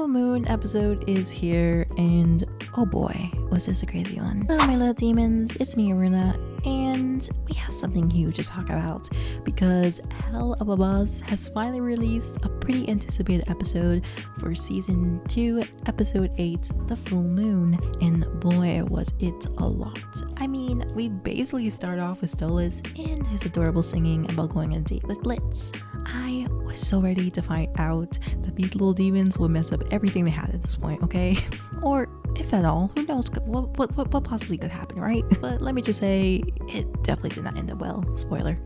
full moon episode is here, and oh boy, was this a crazy one. Hello my little demons, it's me Aruna, and we have something huge to talk about because Hell of a Buzz has finally released a pretty anticipated episode for season 2, episode 8, The Full Moon, and boy was it a lot. I mean, we basically start off with Stolitz and his adorable singing about going on a date with Blitz. I was so ready to find out that these little demons would mess up everything they had at this point, okay? Or if at all, who knows what possibly could happen, right? But let me just say, it definitely did not end up well. Spoiler.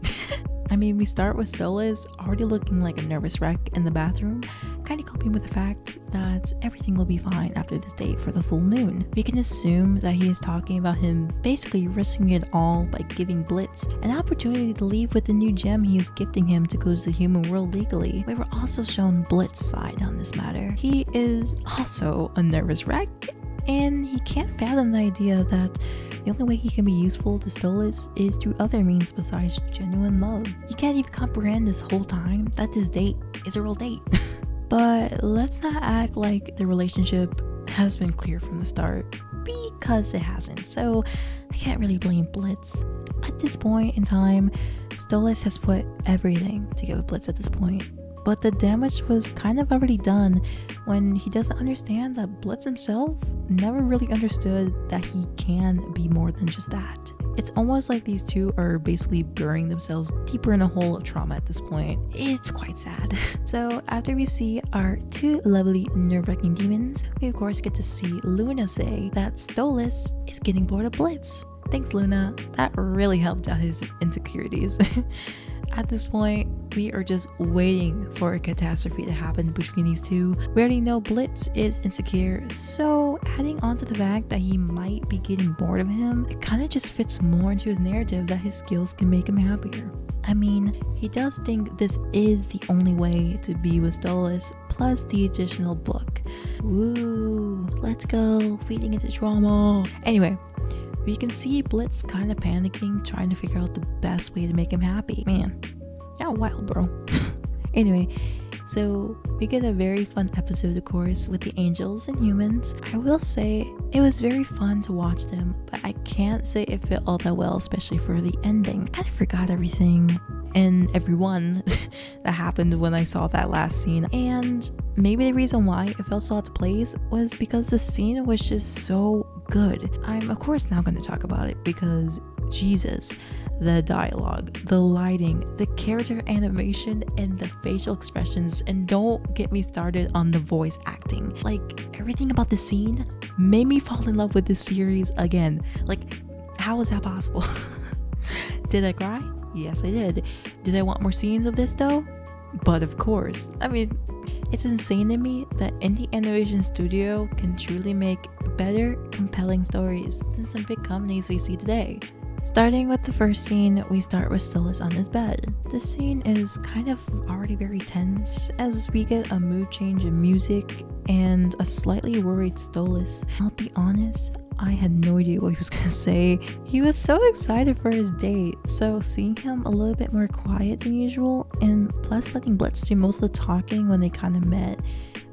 I mean, we start with Stolitz already looking like a nervous wreck in the bathroom, kind of coping with the fact that everything will be fine after this date for the full moon. We can assume that he is talking about him basically risking it all by giving Blitz an opportunity to leave with the new gem he is gifting him to go to the human world legally. We were also shown Blitz's side on this matter. He is also a nervous wreck, and he can't fathom the idea that the only way he can be useful to Stolitz is through other means besides genuine love. He can't even comprehend this whole time that this date is a real date. But let's not act like the relationship has been clear from the start, because it hasn't, so I can't really blame Blitz. At this point in time, Stolitz has put everything to give Blitz at this point. But the damage was kind of already done when he doesn't understand that Blitz himself never really understood that he can be more than just that. It's almost like these two are basically burying themselves deeper in a hole of trauma at this point. It's quite sad. So after we see our two lovely nerve-wracking demons, we of course get to see Luna say that Stolitz is getting bored of Blitz. Thanks Luna, that really helped out his insecurities. At this point, we are just waiting for a catastrophe to happen between these two. We already know Blitz is insecure, so adding on to the fact that he might be getting bored of him, it kind of just fits more into his narrative that his skills can make him happier. I mean, he does think this is the only way to be with Stolitz, plus the additional book. Woo, let's go, feeding into drama. Anyway, we can see Blitz kind of panicking, trying to figure out the best way to make him happy. Man, you're wild, bro. Anyway, so we get a very fun episode, of course, with the angels and humans. I will say it was very fun to watch them, but I can't say it fit all that well, especially for the ending. I kind of forgot everything and everyone that happened when I saw that last scene. And maybe the reason why it felt so out of place was because the scene was just so good. I'm of course now going to talk about it because Jesus, the dialogue, the lighting, the character animation, and the facial expressions, and don't get me started on the voice acting. Like, everything about the scene made me fall in love with this series again. Like, how is that possible? Did I cry? Yes, I did. Did I want more scenes of this though? But of course. I mean, it's insane to me that indie animation studio can truly make better, compelling stories than some big companies we see today. Starting with the first scene, we start with Stolitz on his bed. This scene is kind of already very tense as we get a mood change in music and a slightly worried Stolitz. I'll be honest, I had no idea what he was gonna say. He was so excited for his date, so seeing him a little bit more quiet than usual, and plus letting Blitz do most of the talking when they kind of met,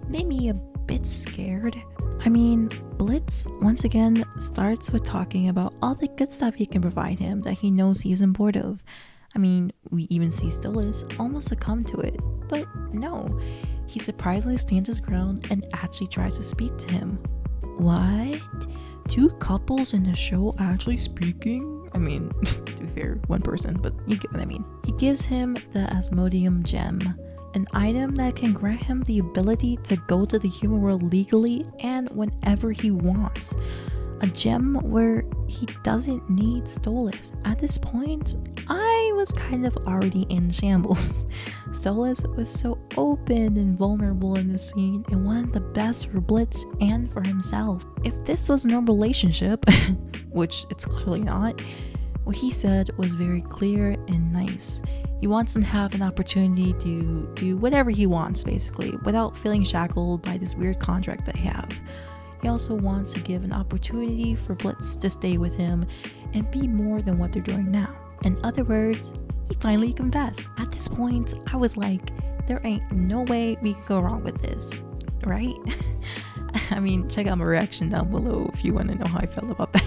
made me a bit scared. I mean, Blitz once again starts with talking about all the good stuff he can provide him that he knows he isn't bored of. I mean, we even see Stolitz almost succumb to it, but no, he surprisingly stands his ground and actually tries to speak to him. What? Two couples in the show actually speaking? I mean, to be fair, one person, but you get what I mean. He gives him the Asmodeum gem, an item that can grant him the ability to go to the human world legally and whenever he wants. A gem where he doesn't need Stolitz. At this point, I was kind of already in shambles. Stolitz was so open and vulnerable in this scene and wanted the best for Blitz and for himself. If this was a normal relationship, which it's clearly not, what he said was very clear and nice. He wants him to have an opportunity to do whatever he wants, basically, without feeling shackled by this weird contract they have. He also wants to give an opportunity for Blitz to stay with him and be more than what they're doing now. In other words, he finally confessed. At this point, I was like, there ain't no way we could go wrong with this. right? I mean, check out my reaction down below if you want to know how I felt about that.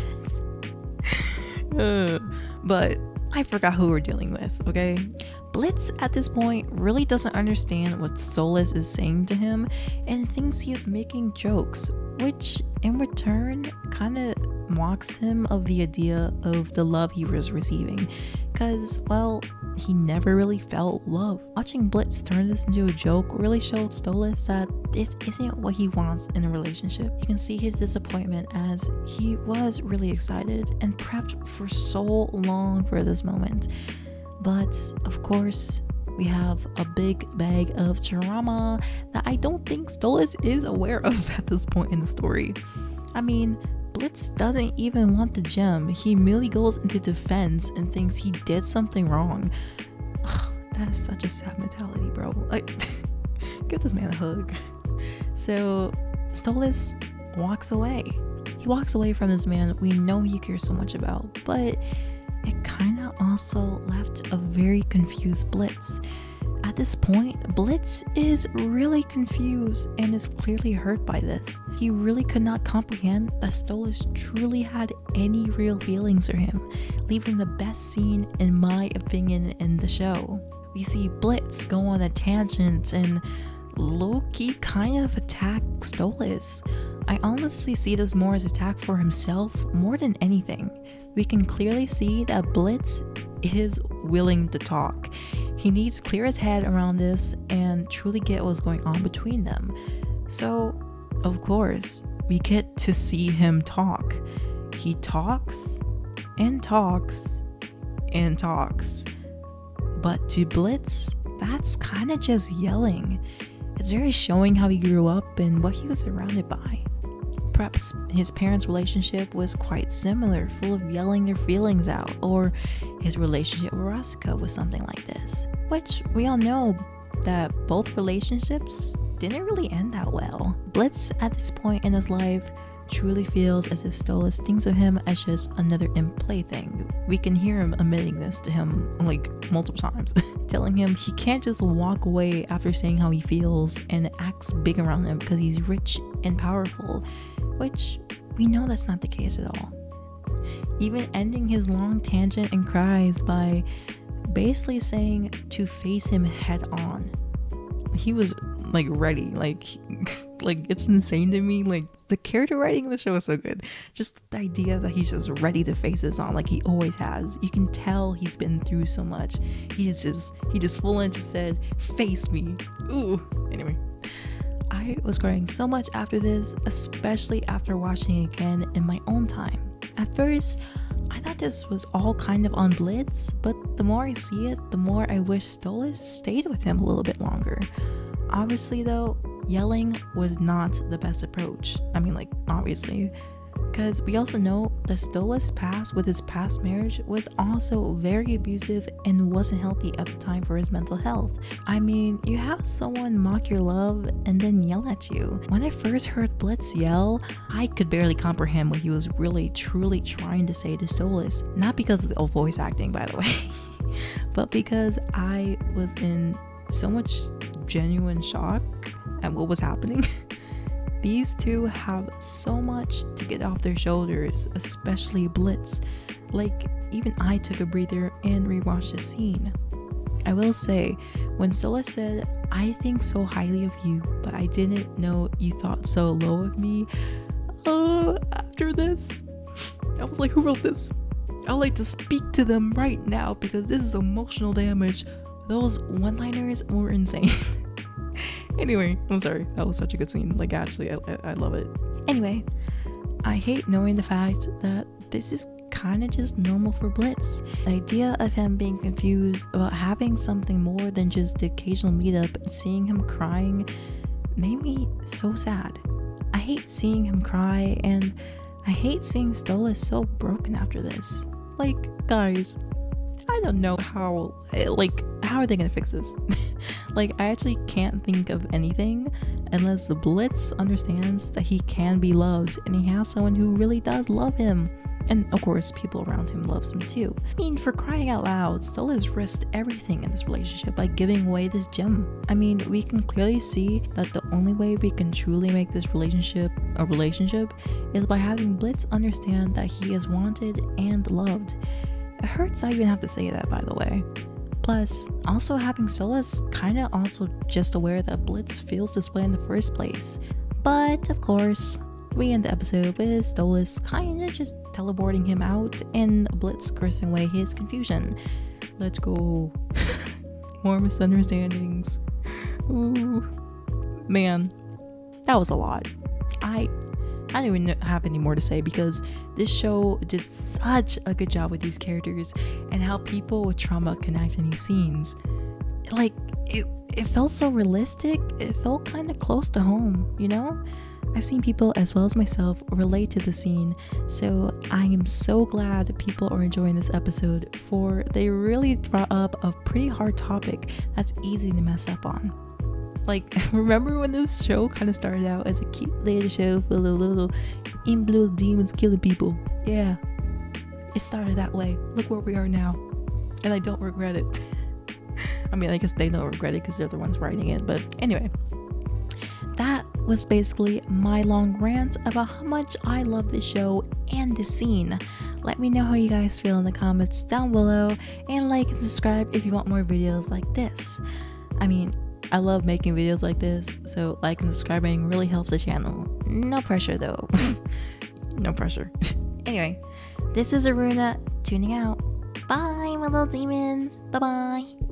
But I forgot who we're dealing with, okay? Blitz at this point really doesn't understand what Stolitz is saying to him and thinks he is making jokes, which in return kind of mocks him of the idea of the love he was receiving, because, well, he never really felt love. Watching Blitz turn this into a joke really showed Stolitz that this isn't what he wants in a relationship. You can see his disappointment as he was really excited and prepped for so long for this moment. But of course, we have a big bag of drama that I don't think Stolitz is aware of at this point in the story. I mean, Blitz doesn't even want the gem. He merely goes into defense and thinks he did something wrong. That is such a sad mentality, bro. Like, give this man a hug. So Stolitz walks away. He walks away from this man we know he cares so much about, but it kind of also left a very confused Blitz. At this point, Blitz is really confused and is clearly hurt by this. He really could not comprehend that Stolitz truly had any real feelings for him, leaving the best scene, in my opinion, in the show. We see Blitz go on a tangent and low-key kind of attack Stolitz. I honestly see this more as attack for himself more than anything. We can clearly see that Blitz is willing to talk. He needs to clear his head around this and truly get what's going on between them. So, of course, we get to see him talk. He talks and talks and talks. But to Blitz, that's kind of just yelling. It's very showing how he grew up and what he was surrounded by. Perhaps his parents' relationship was quite similar, full of yelling their feelings out, or his relationship with Rosika was something like this. Which we all know that both relationships didn't really end that well. Blitz at this point in his life truly feels as if Stolitz thinks of him as just another plaything. We can hear him admitting this to him like multiple times, telling him he can't just walk away after saying how he feels and acts big around him because he's rich and powerful, which we know that's not the case at all. Even ending his long tangent and cries by basically saying to face him head on. He was like ready, like it's insane to me. Like, the character writing in the show is so good. Just the idea that he's just ready to face this on, like he always has. You can tell he's been through so much. He just full on just said, face me. Ooh. Anyway, I was crying so much after this, especially after watching it again in my own time. At first, I thought this was all kind of on Blitz, but the more I see it, the more I wish Stolitz stayed with him a little bit longer. Obviously though, yelling was not the best approach. I mean, like, obviously, because we also know that Stolitz's past with his past marriage was also very abusive and wasn't healthy at the time for his mental health. I mean, you have someone mock your love and then yell at you. When I first heard Blitz yell, I could barely comprehend what he was really truly trying to say to Stolitz. Not because of the voice acting, by the way, but because I was in so much genuine shock at what was happening. These two have so much to get off their shoulders, especially Blitz. Like, even I took a breather and rewatched the scene. I will say, when Stolitz said, "I think so highly of you, but I didn't know you thought so low of me," after this, I was like, who wrote this? I'd like to speak to them right now because this is emotional damage. Those one-liners were insane. Anyway, I'm sorry. That was such a good scene. Like, actually, I love it. Anyway, I hate knowing the fact that this is kind of just normal for Blitz. The idea of him being confused about having something more than just the occasional meetup and seeing him crying made me so sad. I hate seeing him cry, and I hate seeing Stolitz so broken after this. Like, guys, I don't know how are they gonna fix this? Like, I actually can't think of anything unless Blitz understands that he can be loved and he has someone who really does love him. And of course, people around him loves him too. I mean, for crying out loud, Stolitz risked everything in this relationship by giving away this gem. I mean, we can clearly see that the only way we can truly make this relationship a relationship is by having Blitz understand that he is wanted and loved. It hurts I even have to say that, by the way. Plus, also having Stolitz kinda also just aware that Blitz feels this way in the first place. But of course, we end the episode with Stolitz kinda just teleporting him out and Blitz cursing away his confusion. Let's go. More misunderstandings. Ooh. Man, that was a lot. I don't even have any more to say because this show did such a good job with these characters and how people with trauma connect in these scenes. Like, it felt so realistic. It felt kind of close to home, you know? I've seen people as well as myself relate to the scene, so I am so glad that people are enjoying this episode, for they really brought up a pretty hard topic that's easy to mess up on. Like, remember when this show kind of started out as a cute little show full of little in-blue demons killing people? Yeah, it started that way. Look where we are now, and I don't regret it. I mean, I guess they don't regret it because they're the ones writing it, but anyway. That was basically my long rant about how much I love this show and this scene. Let me know how you guys feel in the comments down below, and like and subscribe if you want more videos like this. I mean, I love making videos like this, so like and subscribing really helps the channel. No pressure though. No pressure. Anyway, this is Aruna tuning out. Bye, my little demons. Bye bye.